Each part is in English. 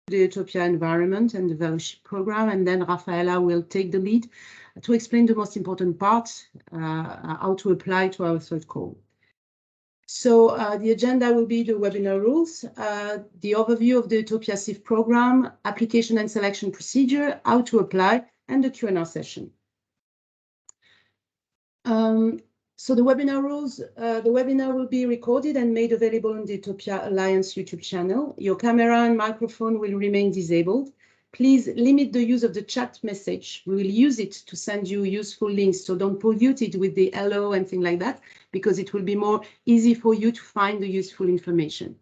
the EUTOPIA environment and the fellowship program, and then Rafaela will take the lead to explain the most important parts, how to apply to our third call. So the agenda will be the webinar rules, the overview of the EUTOPIA-SIF program, application and selection procedure, how to apply, and the Q&A session. So the webinar rules, the webinar will be recorded and made available on the EUTOPIA Alliance YouTube channel. Your camera and microphone will remain disabled. Please limit the use of the chat message. We will use it to send you useful links, so don't pollute it with the hello and things like that, because it will be more easy for you to find the useful information.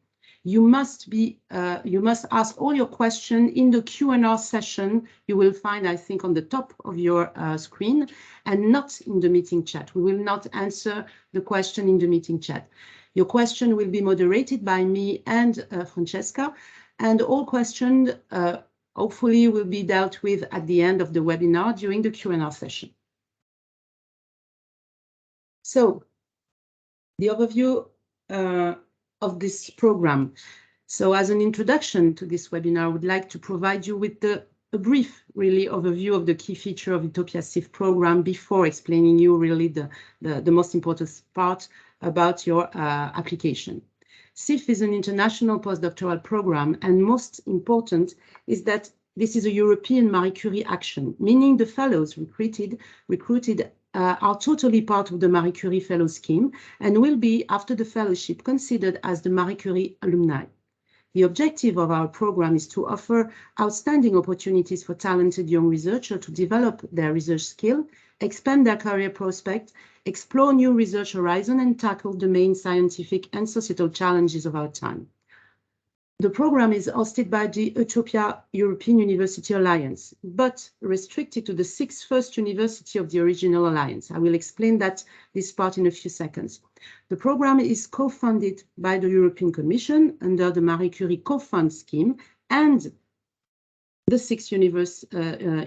You must ask all your questions in the Q&A session you will find, I think, on the top of your screen, and not in the meeting chat. We will not answer the question in the meeting chat. Your question will be moderated by me and Francesca, and all questions hopefully will be dealt with at the end of the webinar during the Q&A session. So, the overview of this program. So as an introduction to this webinar, I would like to provide you with a brief, really, overview of the key feature of EUTOPIA-SIF program before explaining you really the most important part about your application. SIF is an international postdoctoral program, and most important is that this is a European Marie Curie action, meaning the fellows recruited are totally part of the Marie Curie Fellow Scheme and will be, after the fellowship, considered as the Marie Curie alumni. The objective of our program is to offer outstanding opportunities for talented young researchers to develop their research skill, expand their career prospects, explore new research horizons, and tackle the main scientific and societal challenges of our time. The program is hosted by the EUTOPIA European University Alliance, but restricted to the 6 first universities of the original alliance. I will explain this part in a few seconds. The program is co-funded by the European Commission under the Marie Curie Co-Fund scheme and the 6th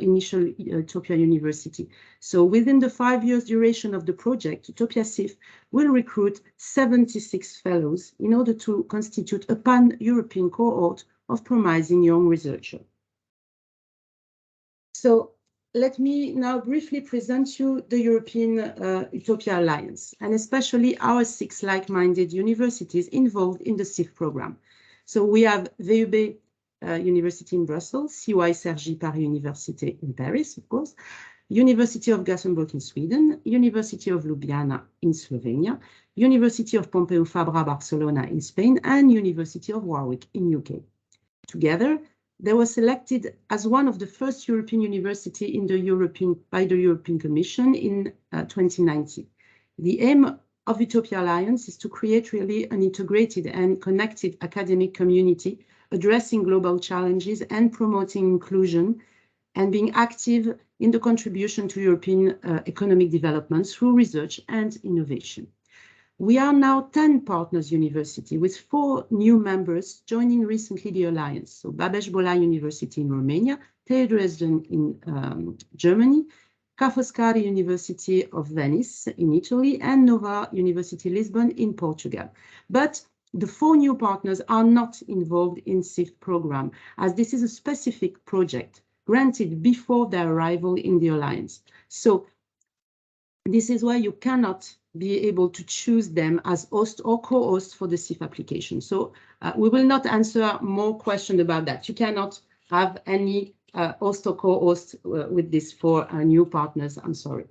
initial EUTOPIA University. So within the 5 years duration of the project, EUTOPIA-SIF will recruit 76 fellows in order to constitute a pan-European cohort of promising young researchers. So let me now briefly present you the European EUTOPIA Alliance, and especially our 6 like-minded universities involved in the SIF program. So we have VUB University in Brussels, CY Cergy Paris University in Paris, of course, University of Gothenburg in Sweden, University of Ljubljana in Slovenia, University of Pompeu Fabra Barcelona in Spain, and University of Warwick in UK. Together, they were selected as one of the first European universities by the European Commission in 2019. The aim of EUTOPIA Alliance is to create really an integrated and connected academic community addressing global challenges and promoting inclusion, and being active in the contribution to European economic development through research and innovation. We are now 10 partners university with 4 new members joining recently the Alliance. So Babeș-Bolyai University in Romania, TU Dresden in Germany, Ca' Foscari University of Venice in Italy, and Nova University Lisbon in Portugal. But the 4 new partners are not involved in SIF program, as this is a specific project granted before their arrival in the Alliance. So this is why you cannot be able to choose them as host or co-host for the SIF application. So we will not answer more questions about that. You cannot have any host or co-host with these 4 new partners, I'm sorry.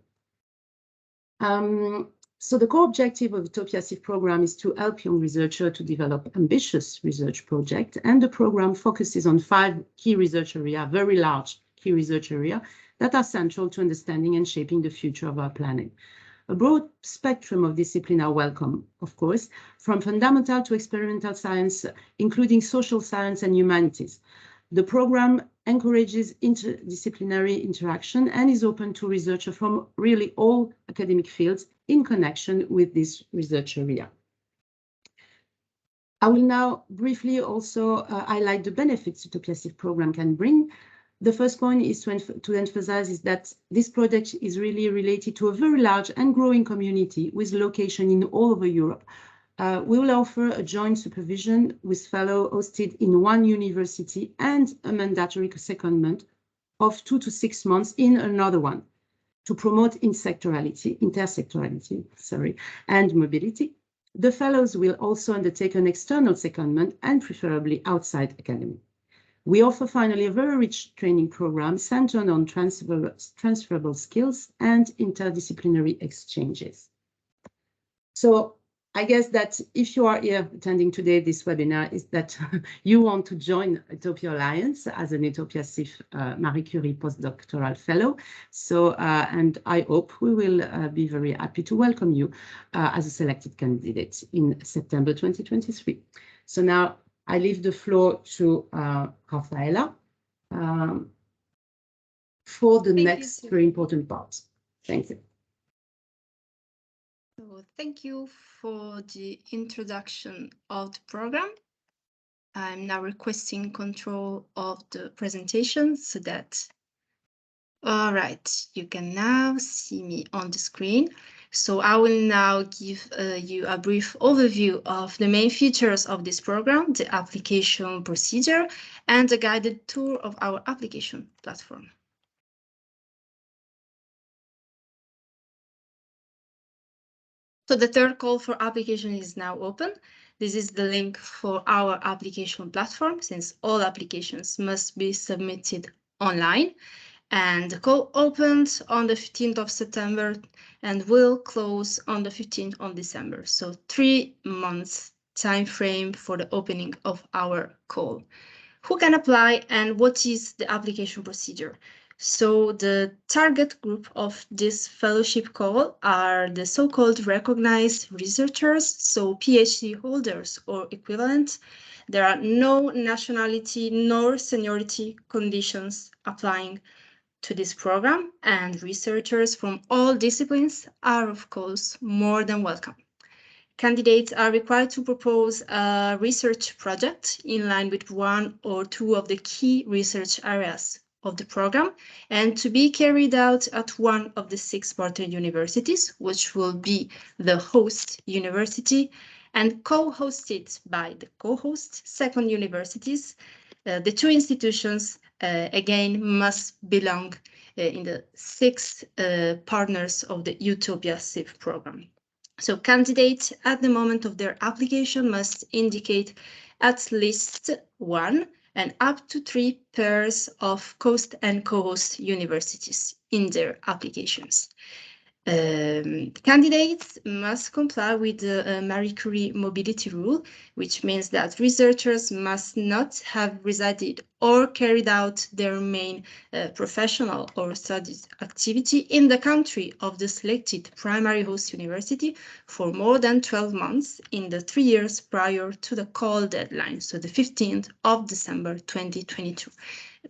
So the core objective of the EUTOPIA-SIF program is to help young researchers to develop ambitious research projects, and the program focuses on 5 key research areas, very large key research areas, that are central to understanding and shaping the future of our planet. A broad spectrum of disciplines are welcome, of course, from fundamental to experimental science, including social science and humanities. The program encourages interdisciplinary interaction and is open to researchers from really all academic fields in connection with this research area. I will now briefly also highlight the benefits the EUTOPIA-SIF program can bring. The first point is to emphasize is that this project is really related to a very large and growing community with location in all over Europe, We will offer a joint supervision with fellow hosted in one university and a mandatory secondment of 2 to 6 months in another one to promote intersectorality, and mobility. The fellows will also undertake an external secondment and preferably outside academy. We offer finally a very rich training program centered on transferable skills and interdisciplinary exchanges. So I guess that if you are here attending today this webinar is that you want to join EUTOPIA Alliance as an EUTOPIA-SIF Marie Curie postdoctoral fellow. So, and I hope we will be very happy to welcome you as a selected candidate in September 2023. So now I leave the floor to Rafaela for the next very important part. Thank you. So thank you for the introduction of the program. I'm now requesting control of the presentation so that, all right, you can now see me on the screen. So I will now give you a brief overview of the main features of this program, the application procedure, and a guided tour of our application platform. So the third call for application is now open. This is the link for our application platform, since all applications must be submitted online. And the call opened on the 15th of September and will close on the 15th of December. So 3 months time frame for the opening of our call. Who can apply and what is the application procedure? So the target group of this fellowship call are the so-called recognized researchers, so PhD holders or equivalent. There are no nationality nor seniority conditions applying to this program, and researchers from all disciplines are, of course, more than welcome. Candidates are required to propose a research project in line with one or two of the key research areas of the program and to be carried out at one of the 6 partner universities, which will be the host university and co-hosted by the co-host second universities. The 2 institutions, again, must belong in the 6 partners of the EUTOPIA-SIF program. So candidates at the moment of their application must indicate at least 1 and up to 3 pairs of host and co-host universities in their applications. Candidates must comply with the Marie Curie mobility rule, which means that researchers must not have resided or carried out their main professional or studies activity in the country of the selected primary host university for more than 12 months in the 3 years prior to the call deadline, so the 15th of December 2022.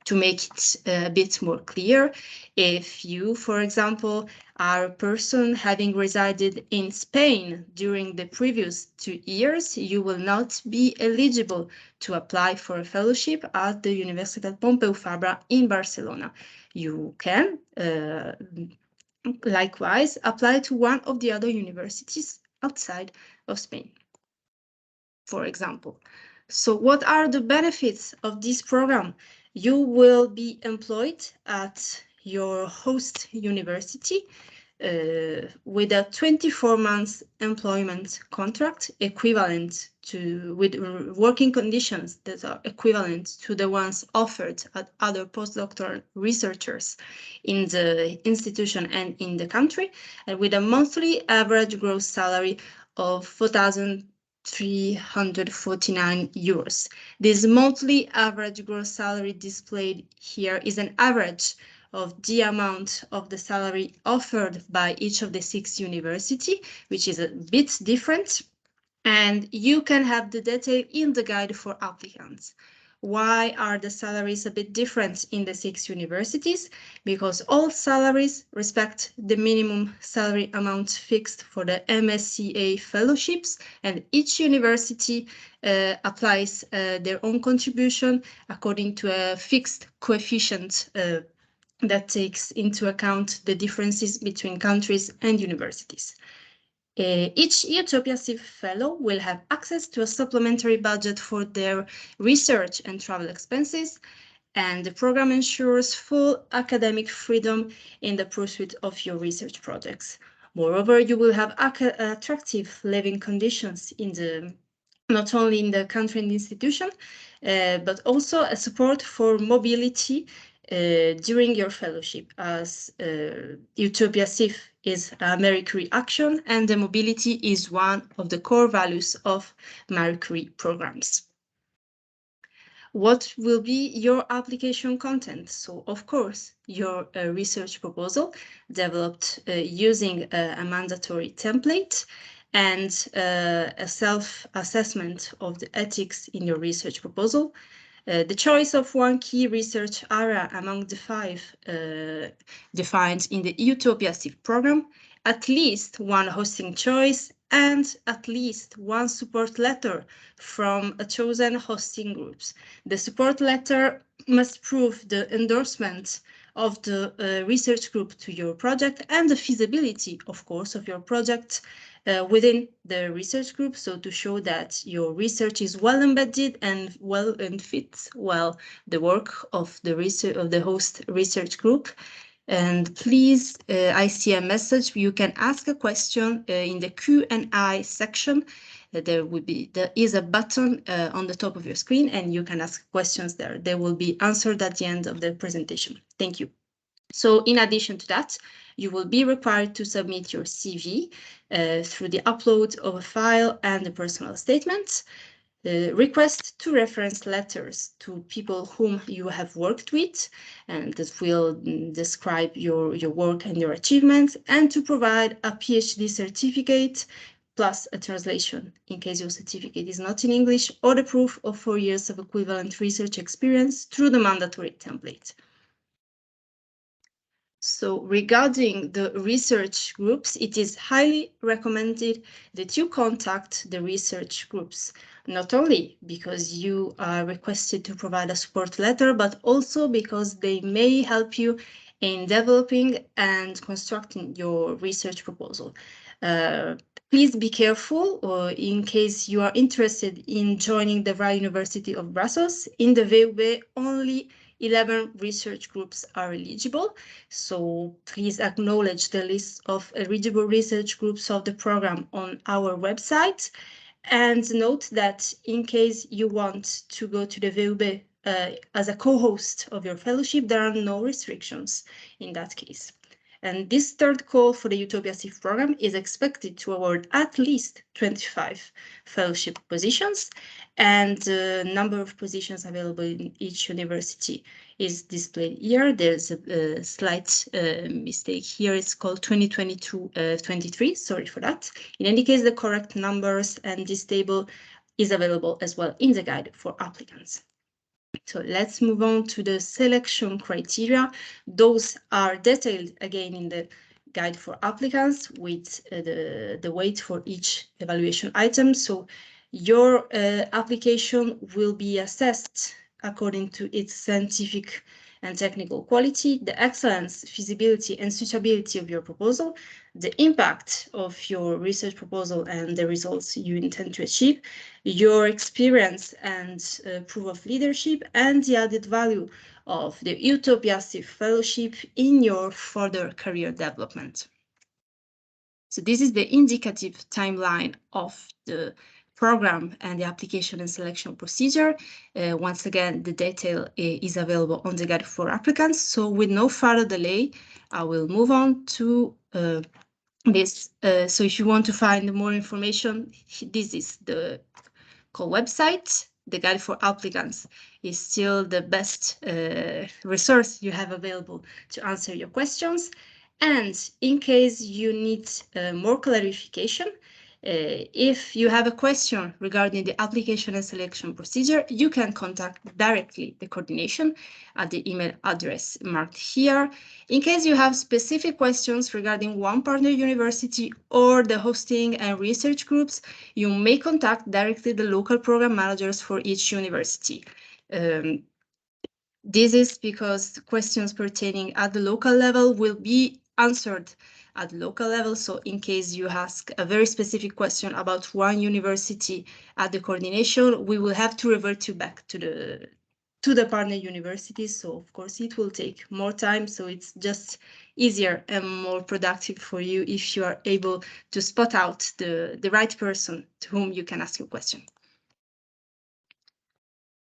To make it a bit more clear, if you, for example, are a person having resided in Spain during the previous 2 years, you will not be eligible to apply for a fellowship at the Universitat Pompeu Fabra in Barcelona. You can, likewise, apply to one of the other universities outside of Spain, for example. So what are the benefits of this program? You will be employed at your host university with a 24-month employment contract equivalent to, with working conditions that are equivalent to the ones offered at other postdoctoral researchers in the institution and in the country, and with a monthly average gross salary of 4,349 euros. This monthly average gross salary displayed here is an average of the amount of the salary offered by each of the 6 universities, which is a bit different. And you can have the detail in the guide for applicants. Why are the salaries a bit different in the 6 universities? Because all salaries respect the minimum salary amount fixed for the MSCA fellowships, and each university applies their own contribution according to a fixed coefficient that takes into account the differences between countries and universities. Each EUTOPIA-SIF fellow will have access to a supplementary budget for their research and travel expenses, and the program ensures full academic freedom in the pursuit of your research projects. Moreover, you will have attractive living conditions not only in the country and institution, but also a support for mobility during your fellowship, as EUTOPIA-SIF is a Marie Curie action, and the mobility is one of the core values of Marie Curie programs. What will be your application content? So, of course, your research proposal developed using a mandatory template and a self-assessment of the ethics in your research proposal. The choice of one key research area among the 5 defined in the EUTOPIA-SIF program, at least one hosting choice, and at least one support letter from a chosen hosting groups. The support letter must prove the endorsement of the research group to your project and the feasibility, of course, of your project within the research group. So to show that your research is well embedded and fits well the work of the host research group. And please, I see a message. You can ask a question in the Q&A section. There is a button on the top of your screen, and you can ask questions there. They will be answered at the end of the presentation. Thank you. So in addition to that, you will be required to submit your CV through the upload of a file and a personal statement. Request 2 reference letters to people whom you have worked with, and that will describe your work and your achievements, and to provide a PhD certificate plus a translation in case your certificate is not in English, or the proof of 4 years of equivalent research experience through the mandatory template. So regarding the research groups, it is highly recommended that you contact the research groups, not only because you are requested to provide a support letter, but also because they may help you in developing and constructing your research proposal. Please be careful, or in case you are interested in joining the Vrije University of Brussels, in the VUB only 11 research groups are eligible, so please acknowledge the list of eligible research groups of the program on our website, and note that in case you want to go to the VUB as a co-host of your fellowship, there are no restrictions in that case. And this 3rd call for the EUTOPIA-SIF program is expected to award at least 25 fellowship positions, and the number of positions available in each university is displayed here. There's a slight mistake here. It's called 2022-23. Sorry for that. In any case, the correct numbers and this table is available as well in the guide for applicants. So let's move on to the selection criteria. Those are detailed again in the guide for applicants with the weight for each evaluation item. So your application will be assessed according to its scientific and technical quality, the excellence, feasibility, and suitability of your proposal, the impact of your research proposal and the results you intend to achieve, your experience and proof of leadership, and the added value of the EUTOPIA-SIF Fellowship in your further career development. So this is the indicative timeline of the program and the application and selection procedure. Once again, the detail is available on the guide for applicants. So with no further delay, I will move on to this. So if you want to find more information, this is the call website. The guide for applicants is still the best resource you have available to answer your questions. And in case you need more clarification, if you have a question regarding the application and selection procedure, you can contact directly the coordination at the email address marked here. In case you have specific questions regarding one partner university or the hosting and research groups, you may contact directly the local program managers for each university. This is because questions pertaining at the local level will be answered at local level. So in case you ask a very specific question about one university at the coordination, we will have to revert you back to the partner universities. So of course it will take more time. So it's just easier and more productive for you if you are able to spot out the right person to whom you can ask your question.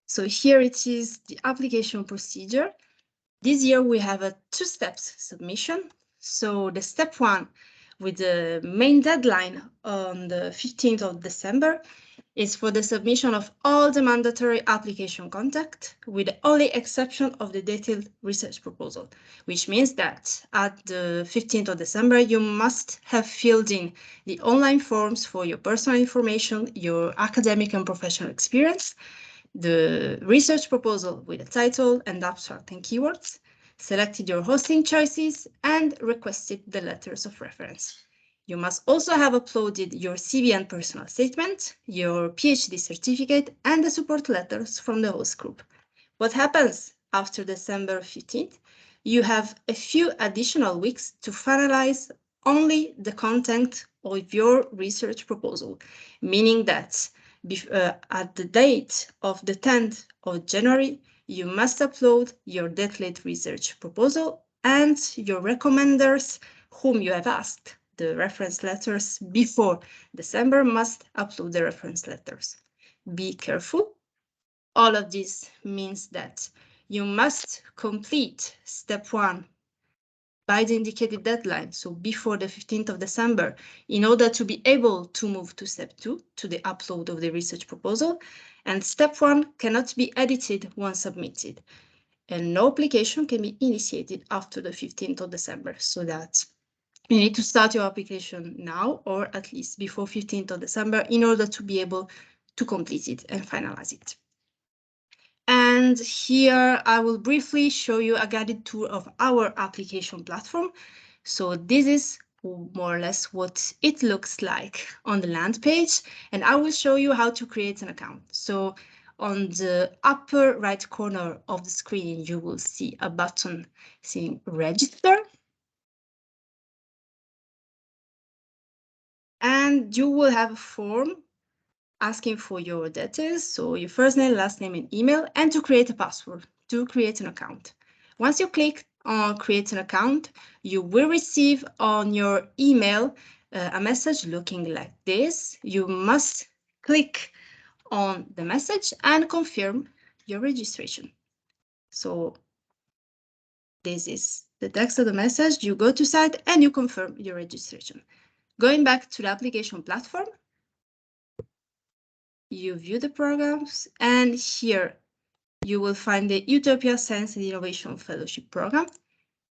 So here it is the application procedure. This year we have a 2 steps submission. So the step 1 with the main deadline on the 15th of December is for the submission of all the mandatory application content, with the only exception of the detailed research proposal, which means that at the 15th of December, you must have filled in the online forms for your personal information, your academic and professional experience, the research proposal with a title and abstract and keywords, selected your hosting choices, and requested the letters of reference. You must also have uploaded your CV and personal statement, your PhD certificate, and the support letters from the host group. What happens after December 15th? You have a few additional weeks to finalize only the content of your research proposal, meaning that at the date of the 10th of January, you must upload your detailed research proposal, and your recommenders whom you have asked the reference letters before December must upload the reference letters. Be careful. All of this means that you must complete step 1 by the indicated deadline, so before the 15th of December, in order to be able to move to step 2, to the upload of the research proposal. And step 1 cannot be edited once submitted, and no application can be initiated after the 15th of December, so that you need to start your application now, or at least before 15th of December, in order to be able to complete it and finalize it. And here I will briefly show you a guided tour of our application platform. So this is more or less what it looks like on the land page, and I will show you how to create an account. So on the upper right corner of the screen, you will see a button saying register. And you will have a form asking for your details, so your first name, last name, and email, and to create a password to create an account. Once you click on create an account, you will receive on your email a message looking like this. You must click on the message and confirm your registration. So this is the text of the message. You go to site and you confirm your registration. Going back to the application platform, you view the programs, and here you will find the EUTOPIA Science and Innovation Fellowship Program.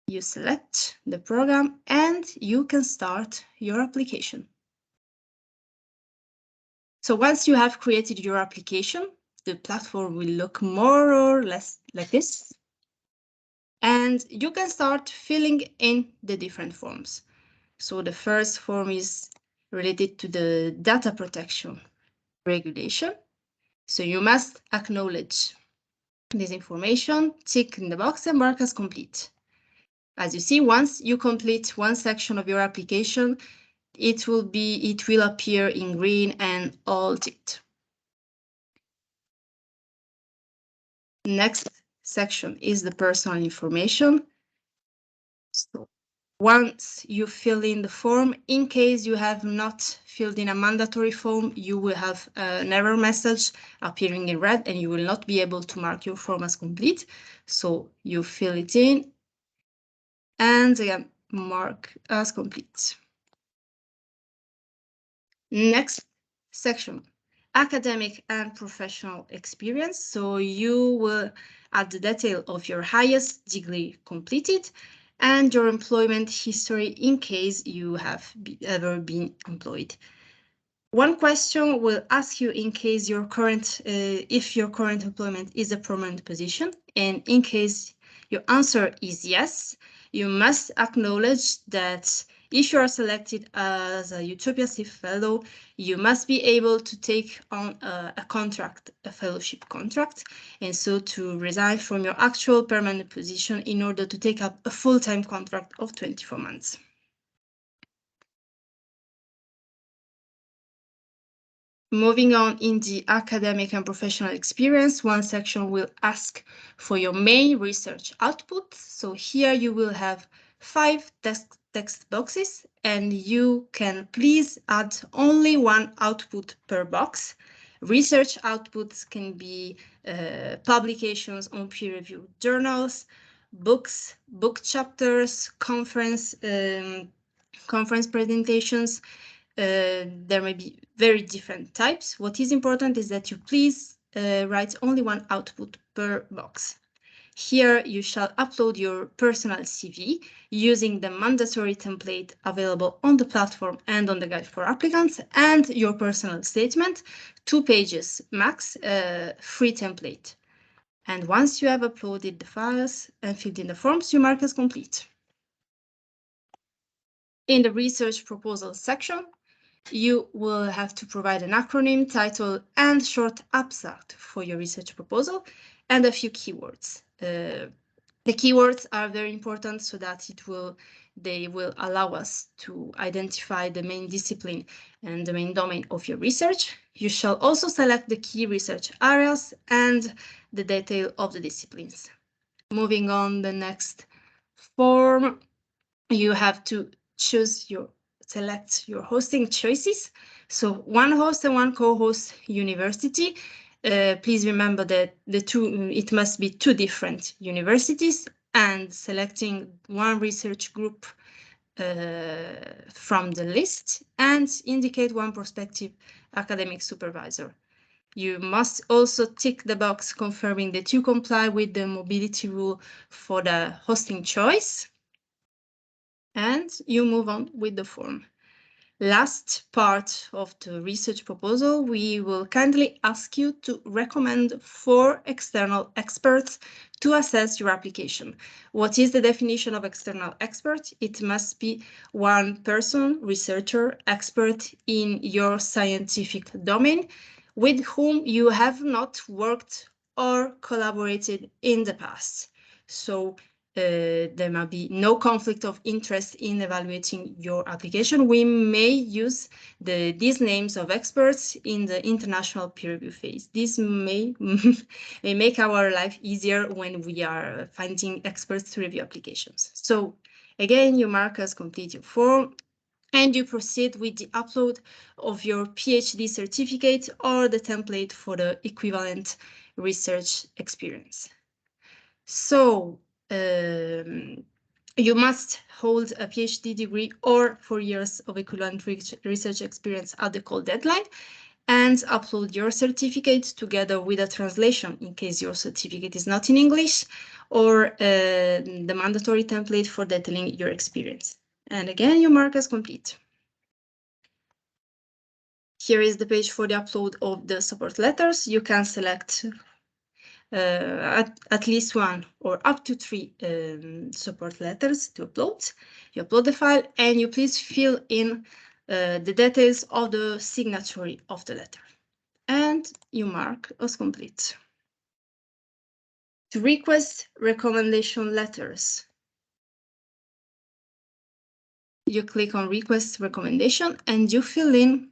You select the program and you can start your application. So once you have created your application, the platform will look more or less like this. And you can start filling in the different forms. So the first form is related to the data protection regulation. So you must acknowledge this information, tick in the box and mark as complete. As you see, once you complete one section of your application, it will appear in green and all ticked. Next section is the personal information. So once you fill in the form, in case you have not filled in a mandatory form, you will have an error message appearing in red and you will not be able to mark your form as complete. So you fill it in and again, mark as complete. Next section, academic and professional experience. So you will add the detail of your highest degree completed and your employment history in case you have ever been employed. One question will ask you in case if your current employment is a permanent position, and in case your answer is yes, you must acknowledge that if you are selected as a EUTOPIA-SIF fellow, you must be able to take on a contract, a fellowship contract, and so to resign from your actual permanent position in order to take up a full-time contract of 24 months. Moving on in the academic and professional experience, one section will ask for your main research output. So here you will have 5 text boxes, and you can please add only one output per box. Research outputs can be publications on peer-reviewed journals, books, book chapters, conference presentations. There may be very different types. What is important is that you please write only one output per box. Here you shall upload your personal CV using the mandatory template available on the platform and on the guide for applicants, and your personal statement, 2 pages max, free template. And once you have uploaded the files and filled in the forms, you mark as complete. In the research proposal section, you will have to provide an acronym, title, and short abstract for your research proposal, and a few keywords. The keywords are very important so that they will allow us to identify the main discipline and the main domain of your research. You shall also select the key research areas and the detail of the disciplines. Moving on, the next form, you have to select your hosting choices. So one host and one co-host university. Please remember that it must be 2 different universities, and selecting one research group from the list, and indicate one prospective academic supervisor. You must also tick the box confirming that you comply with the mobility rule for the hosting choice, and you move on with the form. Last part of the research proposal, we will kindly ask you to recommend 4 external experts to assess your application. What is the definition of external expert? It must be one person, researcher, expert in your scientific domain, with whom you have not worked or collaborated in the past. So there might be no conflict of interest in evaluating your application. We may use these names of experts in the international peer review phase. This may make our life easier when we are finding experts to review applications. So again, you mark as complete your form, and you proceed with the upload of your PhD certificate or the template for the equivalent research experience. So you must hold a PhD degree or 4 years of equivalent research experience at the call deadline, and upload your certificate together with a translation in case your certificate is not in English, or the mandatory template for detailing your experience. And again, you mark as complete. Here is the page for the upload of the support letters. You can select at least 1 or up to 3 support letters to upload. You upload the file, and you please fill in the details of the signatory of the letter, and you mark as complete. To request recommendation letters, you click on request recommendation, and you fill in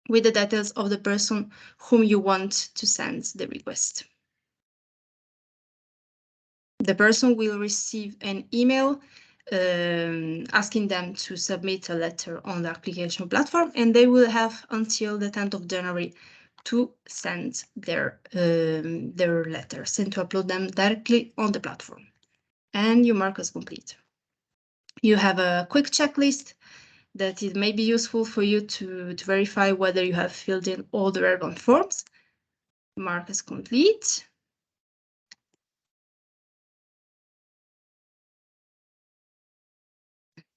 with the details of the person whom you want to send the request. The person will receive an email asking them to submit a letter on the application platform, and they will have until the 10th of January to send their letters and to upload them directly on the platform. And you mark as complete. You have a quick checklist that it may be useful for you to verify whether you have filled in all the relevant forms. Mark as complete.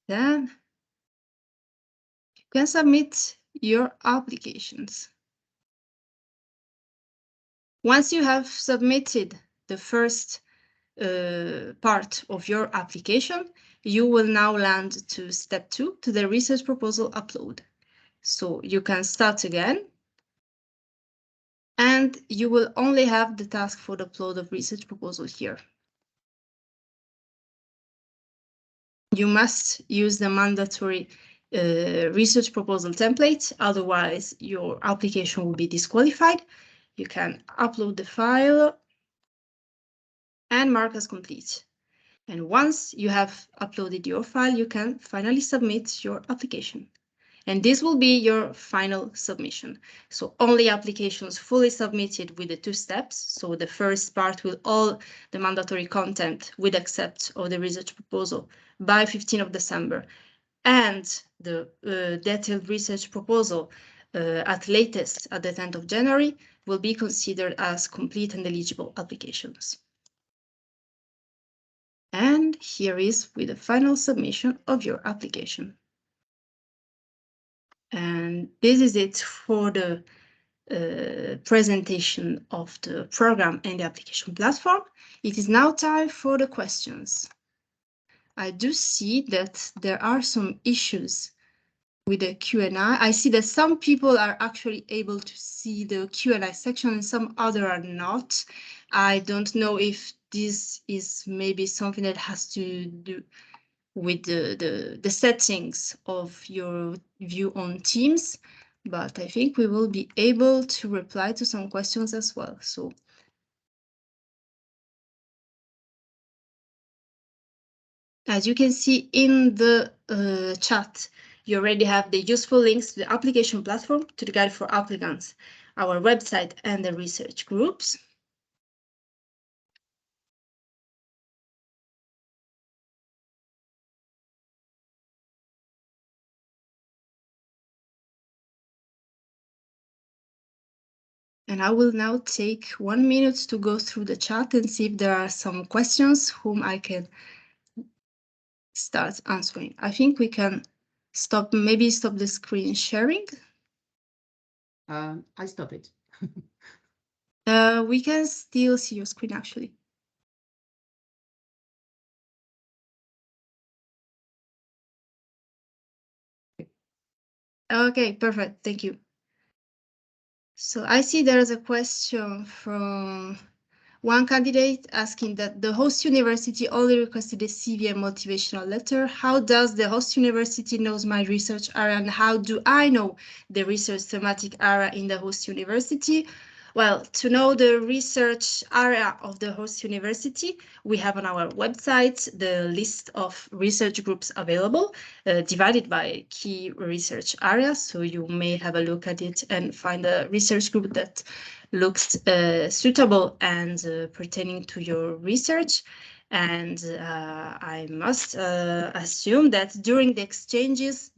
Then you can submit your applications. Once you have submitted the first part of your application, you will now land to step 2, to the research proposal upload. So you can start again, and you will only have the task for the upload of research proposal here. You must use the mandatory research proposal template, otherwise your application will be disqualified. You can upload the file and mark as complete. And once you have uploaded your file, you can finally submit your application. And this will be your final submission. So only applications fully submitted with the 2 steps. So the first part with all the mandatory content with accept of the research proposal by 15th of December. And the detailed research proposal at latest at the 10th of January will be considered as complete and eligible applications. And here is with the final submission of your application. And this is it for the presentation of the program and the application platform. It is now time for the questions. I do see that there are some issues with the Q&A. I see that some people are actually able to see the Q&A section and some other are not. I don't know if this is maybe something that has to do with the settings of your view on Teams, but I think we will be able to reply to some questions as well. So as you can see in the chat, you already have the useful links to the application platform, to the guide for applicants, our website, and the research groups. And I will now take 1 minute to go through the chat and see if there are some questions whom I can start answering. I think we can maybe stop the screen sharing. I stop it. We can still see your screen actually. Okay, perfect. Thank you. So I see there is a question from one candidate asking that the host university only requested a CV and motivational letter. How does the host university knows my research area, and how do I know the research thematic area in the host university? Well, to know the research area of the host university, we have on our website the list of research groups available, divided by key research areas. So you may have a look at it and find a research group that looks suitable and pertaining to your research. And I must assume that during the exchanges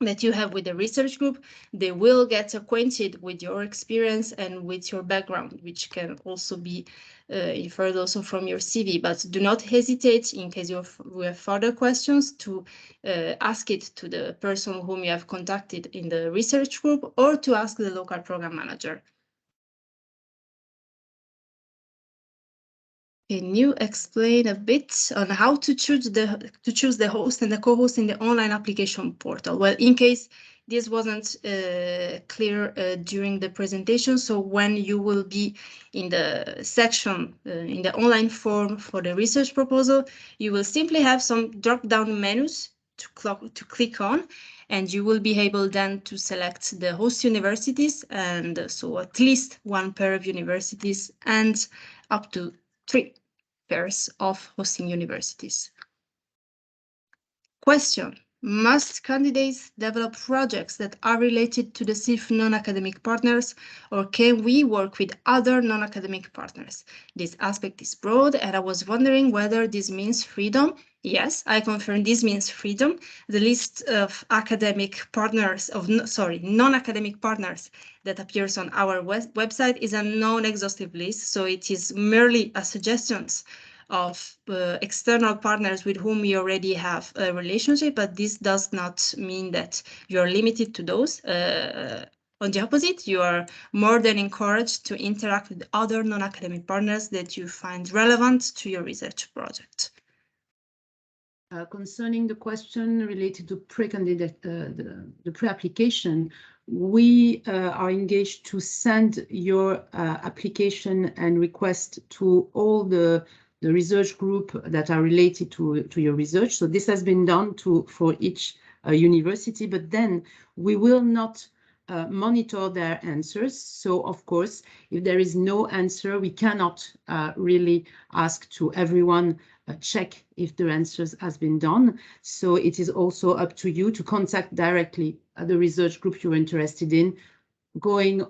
that you have with the research group, they will get acquainted with your experience and with your background, which can also be inferred also from your CV. But do not hesitate, in case you have further questions, to ask it to the person whom you have contacted in the research group, or to ask the local program manager. Can you explain a bit on how to choose the host and the co-host in the online application portal? Well, in case this wasn't clear during the presentation, so when you will be in the section in the online form for the research proposal, you will simply have some drop-down menus to click on, and you will be able then to select the host universities, and so at least 1 pair of universities and up to 3 pairs of hosting universities. Question: must candidates develop projects that are related to the SIF non-academic partners, or can we work with other non-academic partners? This aspect is broad, and I was wondering whether this means freedom. Yes, I confirm this means freedom. The list of academic partners, non-academic partners that appears on our website is a non-exhaustive list, so it is merely a suggestions of external partners with whom you already have a relationship, but this does not mean that you're limited to those. On the opposite, you are more than encouraged to interact with other non-academic partners that you find relevant to your research project. Concerning the question related to pre-candidate, the pre-application, we are engaged to send your application and request to all the research group that are related to your research. So this has been done for each university, but then we will not monitor their answers. So of course, if there is no answer, we cannot really ask to everyone check if the answers has been done. So it is also up to you to contact directly the research group you're interested in, going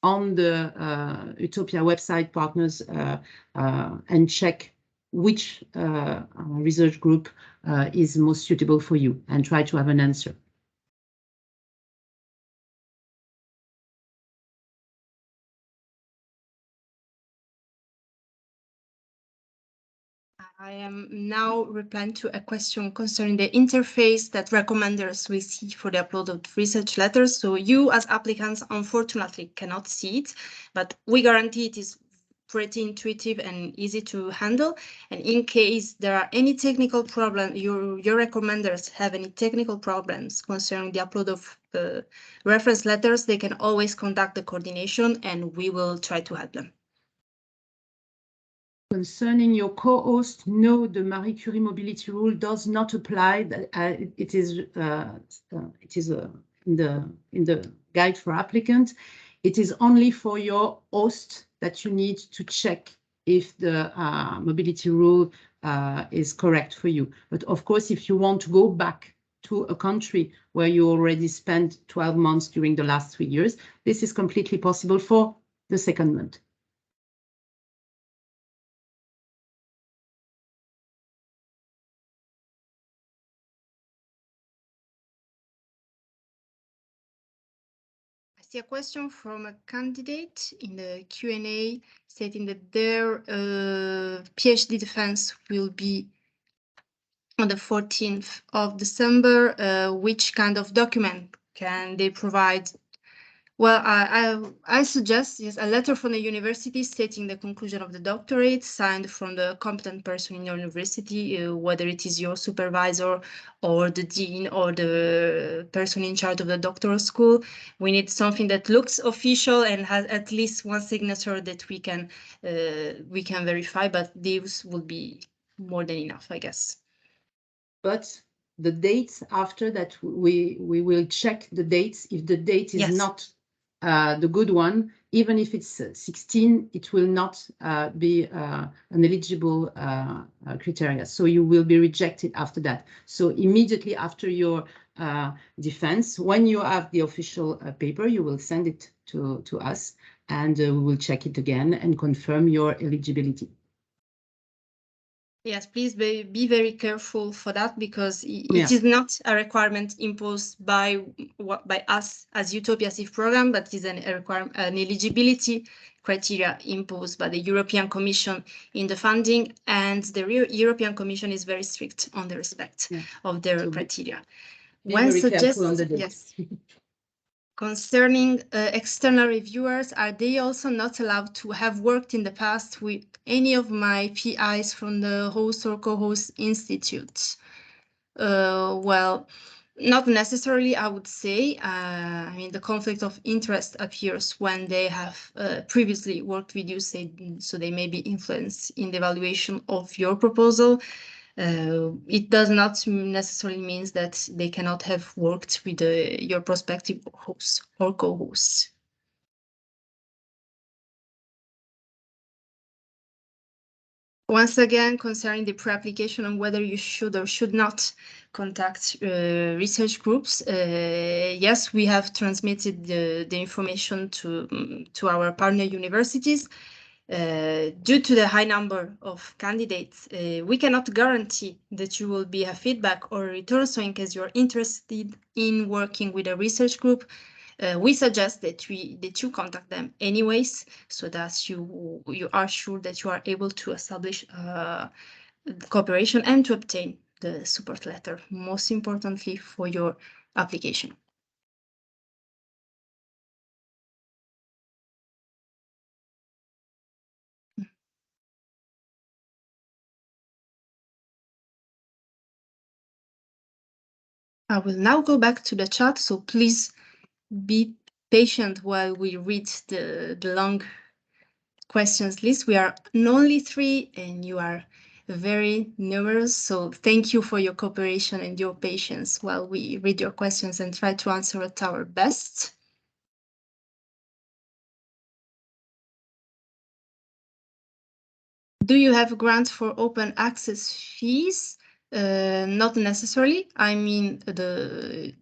on the EUTOPIA website partners and check which research group is most suitable for you and try to have an answer. I am now replying to a question concerning the interface that recommenders will see for the upload of research letters. So you as applicants, unfortunately, cannot see it, but we guarantee it is pretty intuitive and easy to handle. And in case there are any technical problems, your recommenders have any technical problems concerning the upload of reference letters, they can always contact the coordination and we will try to help them. Concerning your co-host, no, the Marie Curie mobility rule does not apply. It is in the guide for applicant. It is only for your host that you need to check if the mobility rule is correct for you. But of course, if you want to go back to a country where you already spent 12 months during the last 3 years, this is completely possible for the secondment. I see a question from a candidate in the Q&A stating that their PhD defense will be on the 14th of December. Which kind of document can they provide? Well, I suggest is a letter from the university stating the conclusion of the doctorate, signed from the competent person in your university, whether it is your supervisor or the dean or the person in charge of the doctoral school. We need something that looks official and has at least one signature that we can verify, but these will be more than enough, I guess. But the dates after that, we will check the dates. If the date is Yes. not the good one, even if it's 16, it will not be an eligible criteria. So you will be rejected after that. So immediately after your defense, when you have the official paper, you will send it to us and we will check it again and confirm your eligibility. Yes, please be very careful for that, because it is not a requirement imposed by us as EUTOPIA-SIF program, but it is an eligibility criteria imposed by the European Commission in the funding, and the European Commission is very strict on the respect of their criteria. Be very careful on the dates. Yes. Concerning external reviewers, are they also not allowed to have worked in the past with any of my PIs from the host or co-host institutes? Well, not necessarily, I would say. I mean, the conflict of interest appears when they have previously worked with you, so they may be influenced in the evaluation of your proposal. It does not necessarily mean that they cannot have worked with your prospective hosts or co-hosts. Once again, concerning the pre-application on whether you should or should not contact research groups, yes, we have transmitted the information to our partner universities. Due to the high number of candidates, we cannot guarantee that you will be a feedback or a return. So in case you're interested in working with a research group, we suggest that you contact them anyways, so that you are sure that you are able to establish cooperation and to obtain the support letter, most importantly for your application. I will now go back to the chat, so please be patient while we read the long questions list. We are only 3 and you are very numerous. So thank you for your cooperation and your patience while we read your questions and try to answer at our best. Do you have grants for open access fees? Not necessarily. I mean, the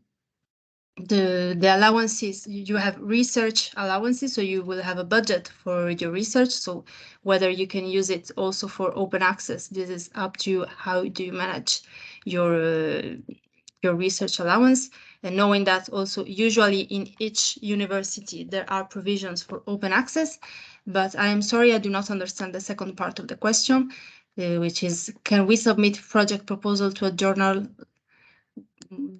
allowances, you have research allowances, so you will have a budget for your research. So whether you can use it also for open access, this is up to you. How do you manage your research allowance? And knowing that also usually in each university there are provisions for open access. But I am sorry, I do not understand the second part of the question, which is, can we submit project proposal to a journal?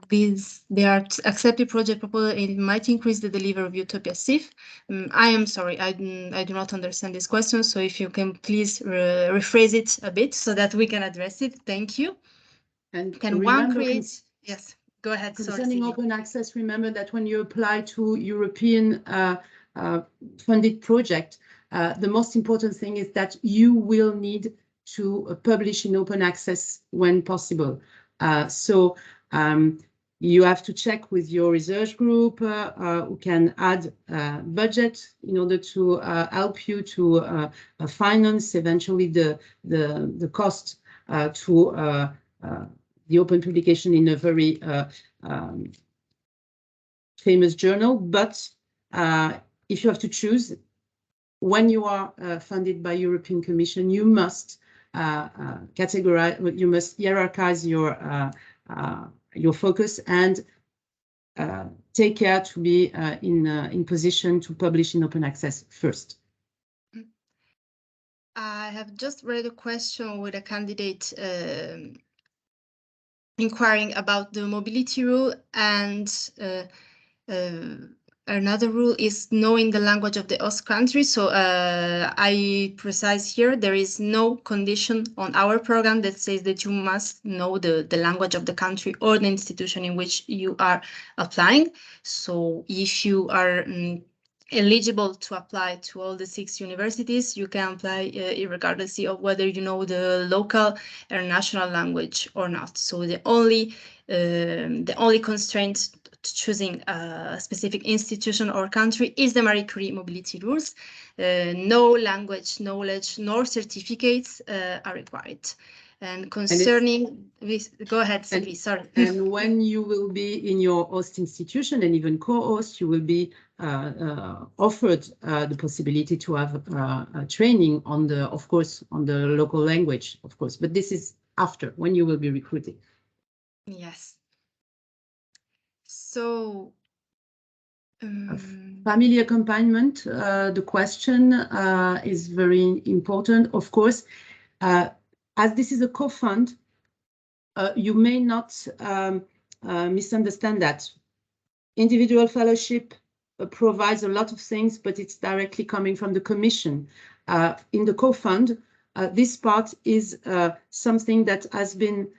They are accepted project proposal, it might increase the delivery of EUTOPIA-SIF. I am sorry, I do not understand this question. So if you can please rephrase it a bit so that we can address it. Thank you. And can one create? Yes, go ahead. Concerning open access, remember that when you apply to European funded project, the most important thing is that you will need to publish in open access when possible. So you have to check with your research group who can add budget in order to help you to finance eventually the cost to the open publication in a very famous journal. But if you have to choose, when you are funded by European Commission, you must categorize, you must hierarchize your focus and take care to be in position to publish in open access first. I have just read a question with a candidate inquiring about the mobility rule, and another rule is knowing the language of the host country. So I precise here, there is no condition on our program that says that you must know the language of the country or the institution in which you are applying. So if you are eligible to apply to all the 6 universities, you can apply regardless of whether you know the local or national language or not. So the only constraint to choosing a specific institution or country is the Marie Curie mobility rules. No language knowledge nor certificates are required. And concerning this, go ahead, Sylvie, sorry. And when you will be in your host institution and even co-host, you will be offered the possibility to have training on the, of course, on the local language, of course. But this is after, when you will be recruiting. Yes. So, family accompaniment, the question is very important, of course. As this is a co-fund, you may not misunderstand that. Individual fellowship provides a lot of things, but it's directly coming from the Commission. In the co-fund, this part is something that has been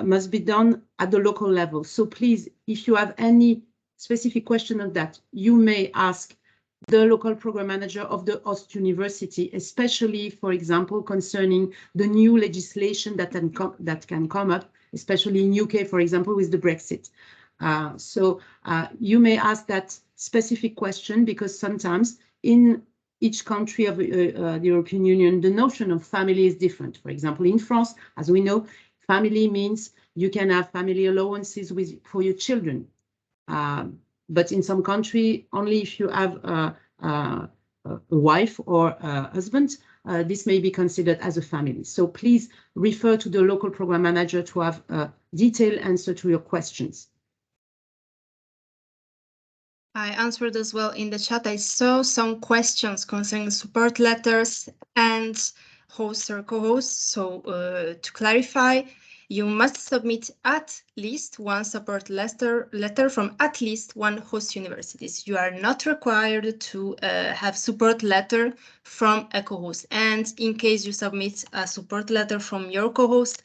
must be done at the local level. So please, if you have any specific question on that, you may ask the local program manager of the host university, especially, for example, concerning the new legislation that can come up, especially in UK, for example, with the Brexit. So you may ask that specific question, because sometimes in each country of the European Union, the notion of family is different. For example, in France, as we know, family means you can have family allowances for your children. But in some country, only if you have a wife or a husband, this may be considered as a family. So please refer to the local program manager to have a detailed answer to your questions. I answered as well in the chat. I saw some questions concerning support letters and host or co-host. So to clarify, you must submit at least one support letter from at least one host universities. You are not required to have support letter from a co-host. And in case you submit a support letter from your co-host,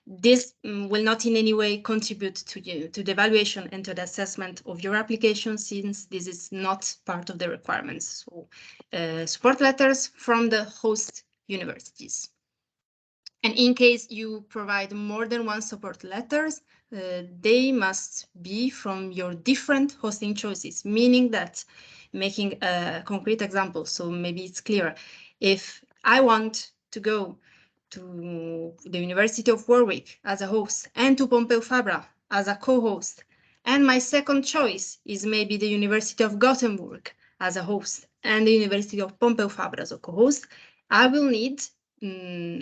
this will not in any way contribute to the evaluation and to the assessment of your application, since this is not part of the requirements. So support letters from the host universities. And in case you provide more than one support letters, they must be from your different hosting choices, meaning that, making a concrete example, so maybe it's clear. If I want to go to the University of Warwick as a host and to Pompeu Fabra as a co-host, and my second choice is maybe the University of Gothenburg as a host and the University of Pompeu Fabra as a co-host, I will need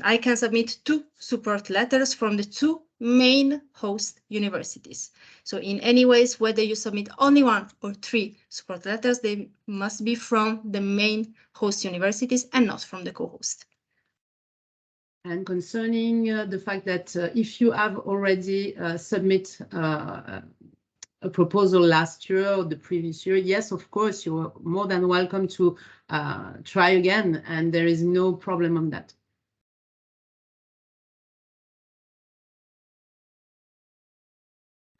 I can submit 2 support letters from the 2 main host universities. So in any ways, whether you submit only 1 or 3 support letters, they must be from the main host universities and not from the co-host. And concerning the fact that if you have already submit a proposal last year or the previous year, yes, of course, you are more than welcome to try again, and there is no problem on that.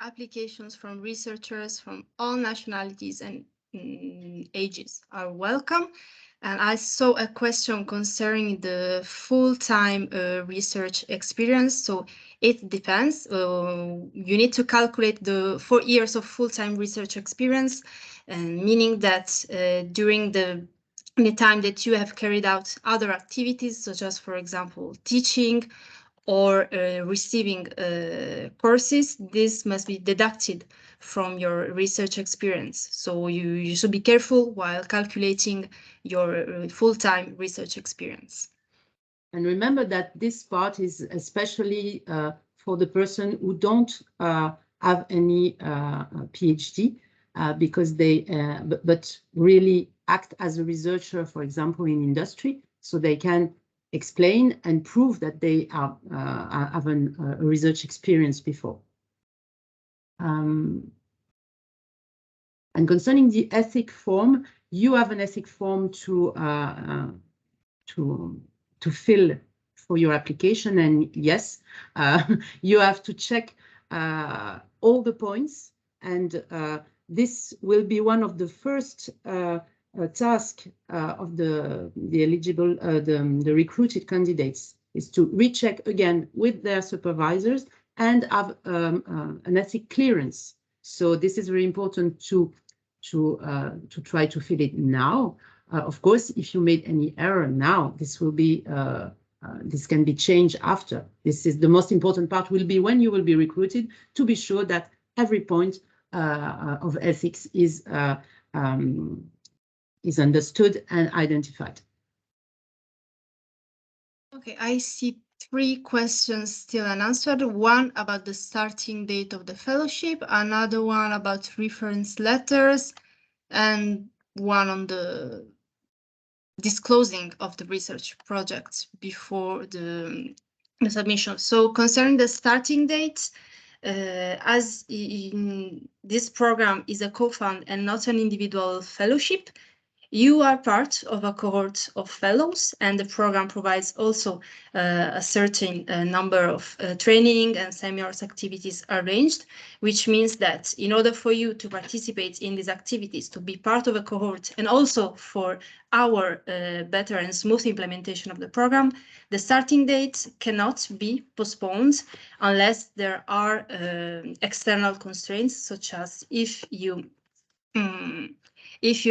Applications from researchers from all nationalities and ages are welcome. And I saw a question concerning the full-time research experience. So it depends. You need to calculate the 4 years of full-time research experience, meaning that during the time that you have carried out other activities, such as, for example, teaching or receiving courses, this must be deducted from your research experience. So you should be careful while calculating your full-time research experience. And remember that this part is especially for the person who don't have any PhD, because they but really act as a researcher, for example, in industry, so they can explain and prove that they are have a research experience before. And concerning the ethic form, you have an ethic form to fill for your application, and yes, you have to check all the points, and this will be one of the first task of the eligible, the recruited candidates, is to recheck again with their supervisors and have an ethic clearance. So this is very important to try to fill it now. Of course, if you made any error now, this will be this can be changed after. This is the most important part, will be when you will be recruited, to be sure that every point of ethics is understood and identified. Okay, I see 3 questions still unanswered. One about the starting date of the fellowship, another one about reference letters, and one on the disclosing of the research projects before the submission. So concerning the starting date, as in this program is a co-fund and not an individual fellowship, you are part of a cohort of fellows, and the program provides also a certain number of training and seminars activities arranged, which means that in order for you to participate in these activities, to be part of a cohort, and also for our better and smooth implementation of the program, the starting date cannot be postponed unless there are external constraints, such as if you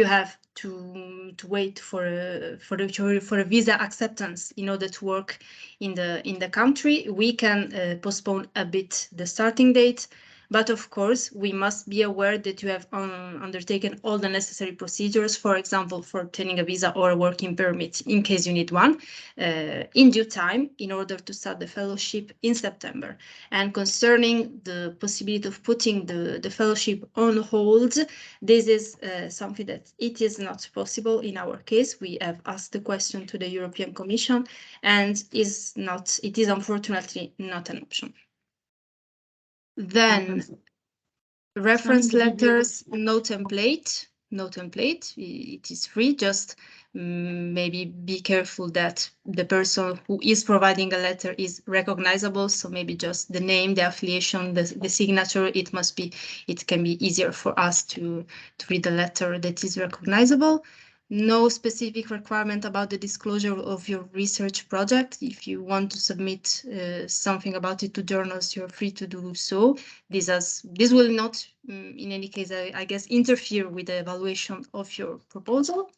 have to wait for a visa acceptance in order to work in the country, we can postpone a bit the starting date. But of course, we must be aware that you have undertaken all the necessary procedures, for example, for obtaining a visa or a working permit, in case you need one, in due time, in order to start the fellowship in September. And concerning the possibility of putting the fellowship on hold, this is something that it is not possible in our case. We have asked the question to the European Commission, and it is unfortunately not an option. Then reference letters, no template. It is free. Just maybe be careful that the person who is providing a letter is recognizable. So maybe just the name, the affiliation, the signature. It can be easier for us to read a letter that is recognizable. no specific requirement about the disclosure of your research project. If you want to submit something about it to journals, you're free to do so. This will not, in any case, I guess, interfere with the evaluation of your proposal.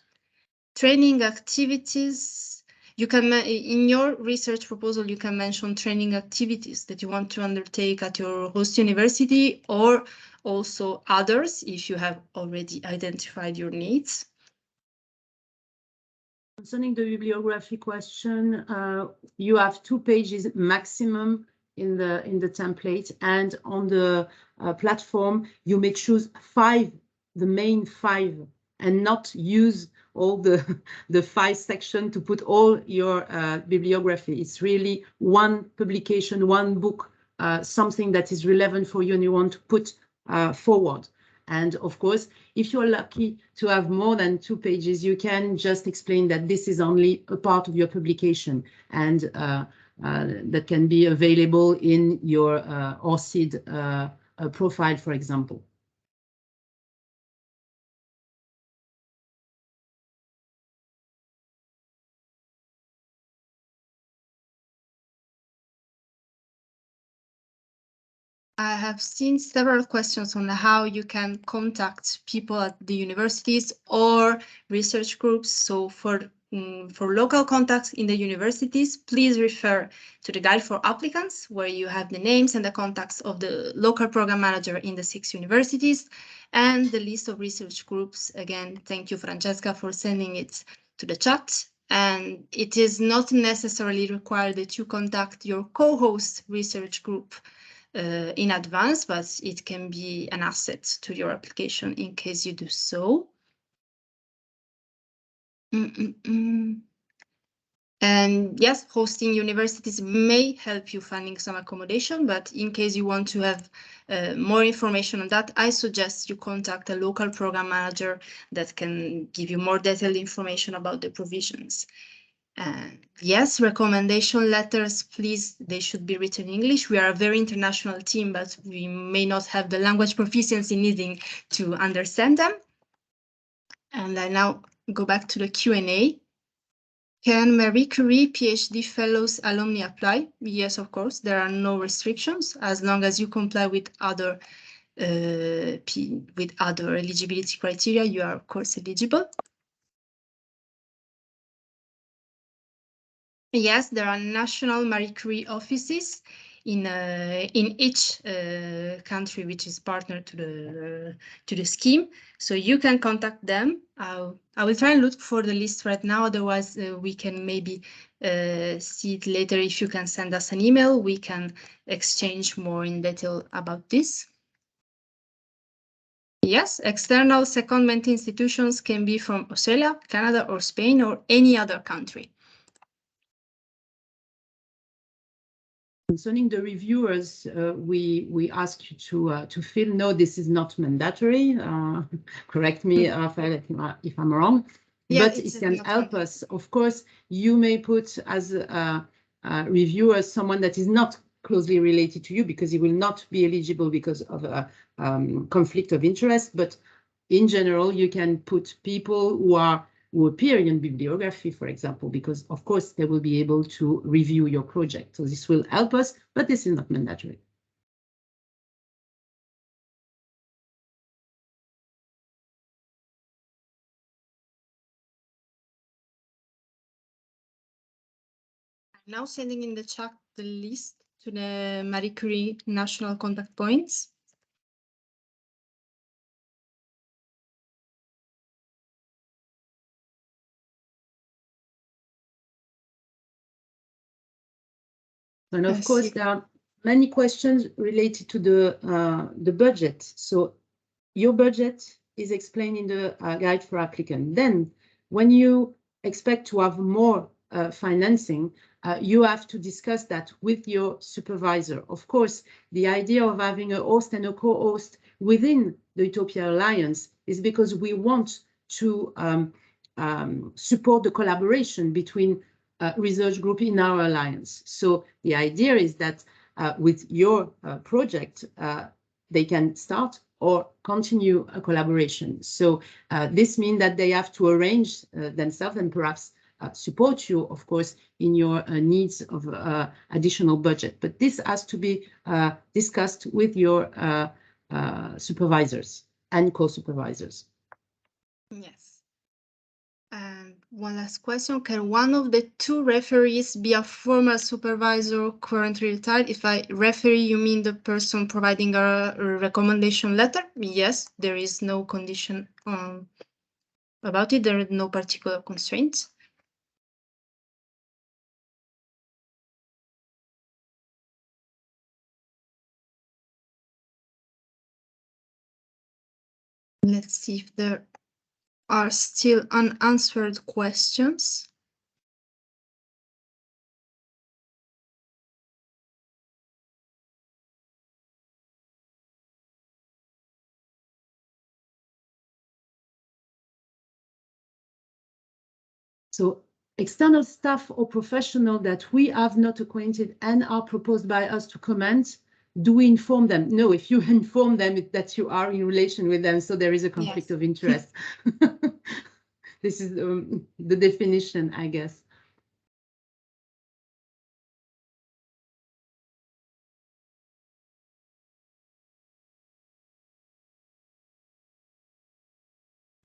Training activities. You can, in your research proposal, you can mention training activities that you want to undertake at your host university, or also others if you have already identified your needs. Concerning the bibliography question, you have 2 pages maximum in the template, and on the platform you may choose 5, the main 5, and not use all the 5 section to put all your bibliography. It's really one publication, one book, something that is relevant for you and you want to put forward. And of course, if you're lucky to have more than 2 pages, you can just explain that this is only a part of your publication, and that can be available in your ORCID profile, for example. I have seen several questions on how you can contact people at the universities or research groups. So for local contacts in the universities, please refer to the guide for applicants, where you have the names and the contacts of the local program manager in the 6 universities, and the list of research groups. Again, thank you, Francesca, for sending it to the chat. And it is not necessarily required that you contact your co-host research group in advance, but it can be an asset to your application in case you do so. And yes, hosting universities may help you finding some accommodation, but in case you want to have more information on that, I suggest you contact a local program manager that can give you more detailed information about the provisions. Yes, recommendation letters, please, they should be written in English. We are a very international team, but we may not have the language proficiency needing to understand them. And I now go back to the Q&A. Can Marie Curie PhD Fellows alumni apply? Yes, of course, there are no restrictions as long as you comply with other eligibility criteria. You are, of course, eligible. Yes, there are national Marie Curie offices in each country which is partner to the scheme. So you can contact them. I will try and look for the list right now. Otherwise, we can maybe see it later. If you can send us an email, we can exchange more in detail about this. Yes, external secondment institutions can be from Australia, Canada, or Spain, or any other country. Concerning the reviewers, we ask you to fill. No, this is not mandatory. Correct me, Raphael, if I'm wrong. Yeah, but it can help us. Of course, you may put as a reviewer someone that is not closely related to you, because he will not be eligible because of a conflict of interest. But in general, you can put people who appear in bibliography, for example, because of course they will be able to review your project. So this will help us, but this is not mandatory. I'm now sending in the chat the list to the Marie Curie national contact points. And of course, there are many questions related to the budget. So your budget is explained in the guide for applicant. Then when you expect to have more financing, you have to discuss that with your supervisor. Of course, the idea of having a host and a co-host within the EUTOPIA Alliance is because we want to support the collaboration between research group in our alliance. So the idea is that with your project, they can start or continue a collaboration. So this means that they have to arrange themselves and perhaps support you, of course, in your needs of additional budget. But this has to be discussed with your supervisors and co-supervisors. Yes. And one last question. Can one of the two referees be a former supervisor currently retired? If I referee, you mean the person providing a recommendation letter? Yes, there is no condition about it. There are no particular constraints. Let's see if there are still unanswered questions. So external staff or professional that we have not acquainted and are proposed by us to comment, do we inform them? No, if you inform them that you are in relation with them, so there is a conflict of interest. This is the definition, I guess.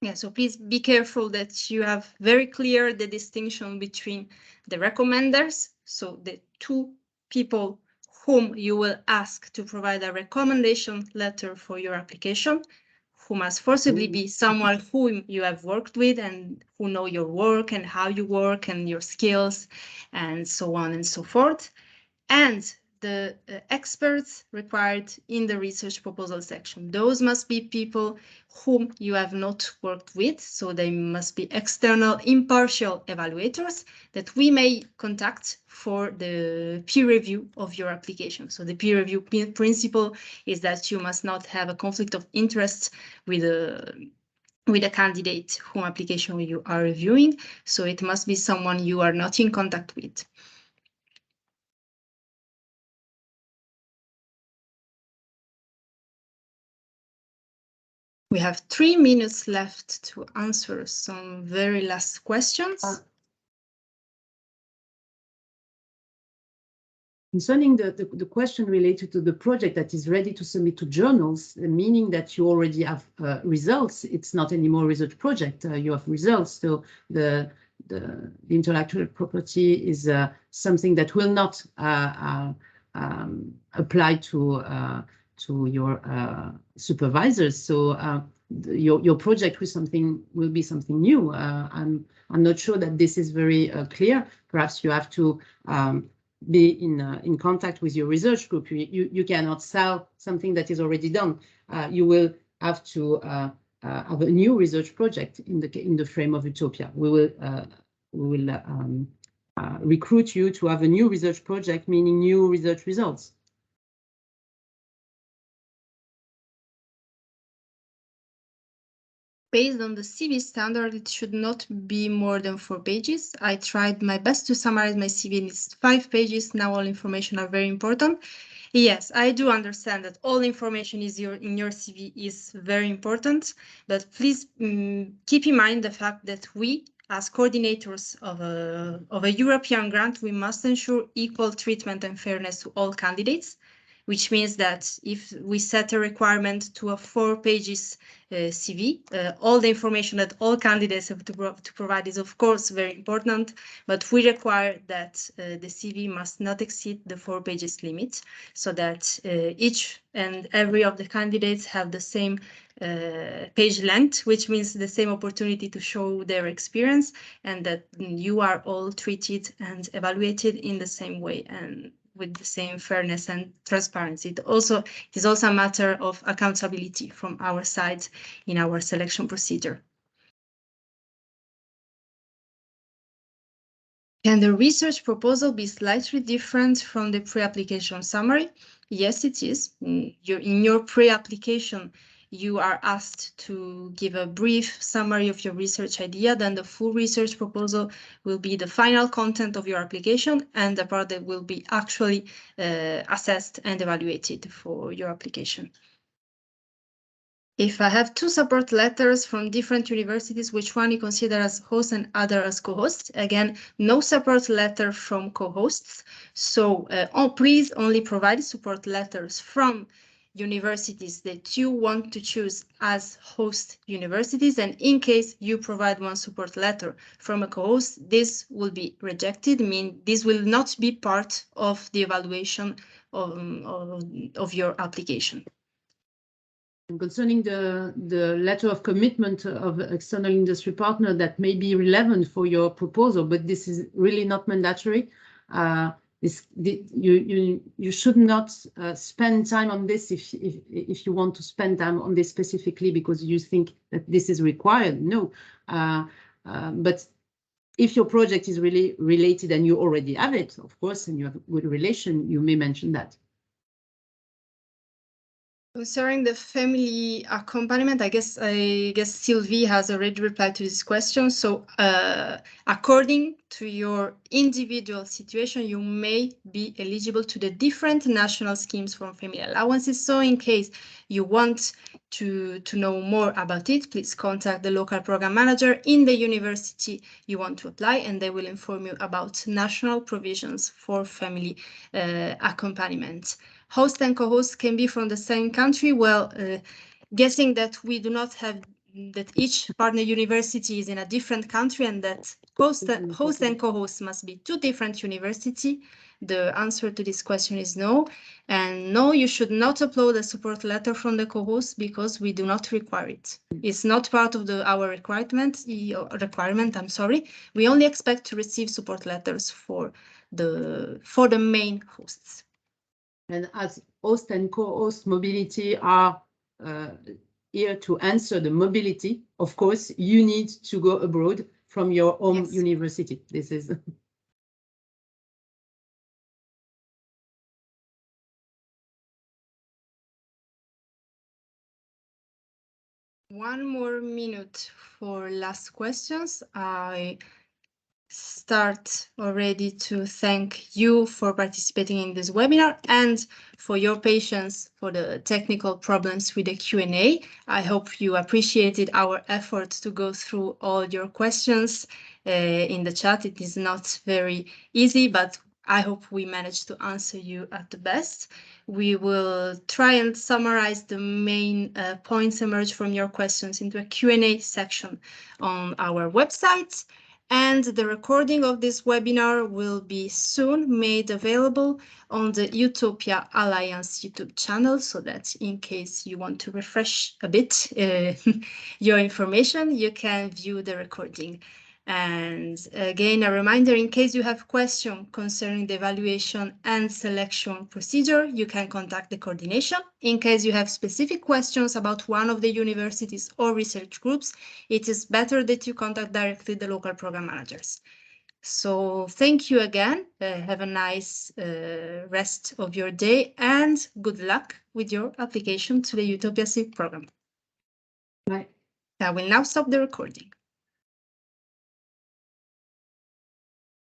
Yeah, so please be careful that you have very clear the distinction between the recommenders, so the two people whom you will ask to provide a recommendation letter for your application, who must forcibly be someone whom you have worked with and who know your work and how you work and your skills and so on and so forth, and the experts required in the research proposal section. Those must be people whom you have not worked with, so they must be external impartial evaluators that we may contact for the peer review of your application. So the peer review principle is that you must not have a conflict of interest with a candidate whom application you are reviewing, so it must be someone you are not in contact with. We have 3 minutes left to answer some very last questions. Concerning the question related to the project that is ready to submit to journals, meaning that you already have results, it's not anymore a research project, you have results. So the intellectual property is something that will not apply to your supervisors. So your project will be something new. I'm not sure that this is very clear. Perhaps you have to be in contact with your research group. You cannot sell something that is already done. You will have to have a new research project in the frame of Utopia. We will recruit you to have a new research project, meaning new research results. Based on the CV standard, it should not be more than 4 pages. I tried my best to summarize my CV in its 5 pages. Now all information are very important. Yes, I do understand that all information in your CV is very important, but please keep in mind the fact that we, as coordinators of a European grant, we must ensure equal treatment and fairness to all candidates, which means that if we set a requirement to a 4 pages CV, all the information that all candidates have to provide is of course very important, but we require that the CV must not exceed the 4 pages limit, so that each and every of the candidates have the same page length, which means the same opportunity to show their experience, and that you are all treated and evaluated in the same way and with the same fairness and transparency. It is also a matter of accountability from our side in our selection procedure. Can the research proposal be slightly different from the pre-application summary? Yes, it is. In your pre-application, you are asked to give a brief summary of your research idea, then the full research proposal will be the final content of your application, and the product will be actually assessed and evaluated for your application. If I have two support letters from different universities, which one you consider as host and other as co-host? Again, no support letter from co-hosts. So please only provide support letters from universities that you want to choose as host universities. And in case you provide one support letter from a co-host, this will be rejected. I mean, this will not be part of the evaluation of your application. Concerning the letter of commitment of external industry partner, that may be relevant for your proposal, but this is really not mandatory. You should not spend time on this if you want to spend time on this specifically because you think that this is required. No, but if your project is really related and you already have it, of course, and you have a good relation, you may mention that. Concerning the family accompaniment, I guess Sylvie has already replied to this question. So according to your individual situation, you may be eligible to the different national schemes from family allowances. So in case you want to know more about it, please contact the local program manager in the university you want to apply, and they will inform you about national provisions for family accompaniment. Host and co-host can be from the same country. Well, guessing that we do not have that each partner university is in a different country and that host and co-host must be two different universities, the answer to this question is no. And no, you should not upload a support letter from the co-host because we do not require it. It's not part of our requirement. I'm sorry. We only expect to receive support letters for the main hosts. And as host and co-host mobility are here to answer the mobility, of course, you need to go abroad from your home university. This is. One more minute for last questions. I start already to thank you for participating in this webinar and for your patience for the technical problems with the Q&A. I hope you appreciated our effort to go through all your questions in the chat. It is not very easy, but I hope we managed to answer you at the best. We will try and summarize the main points emerged from your questions into a Q&A section on our website. And the recording of this webinar will be soon made available on the EUTOPIA Alliance YouTube channel, so that in case you want to refresh a bit your information, you can view the recording. And again, a reminder, in case you have questions concerning the evaluation and selection procedure, you can contact the coordination. In case you have specific questions about one of the universities or research groups, it is better that you contact directly the local program managers. So thank you again. Have a nice rest of your day and good luck with your application to the EUTOPIA-SIF program. Bye. I will now stop the recording.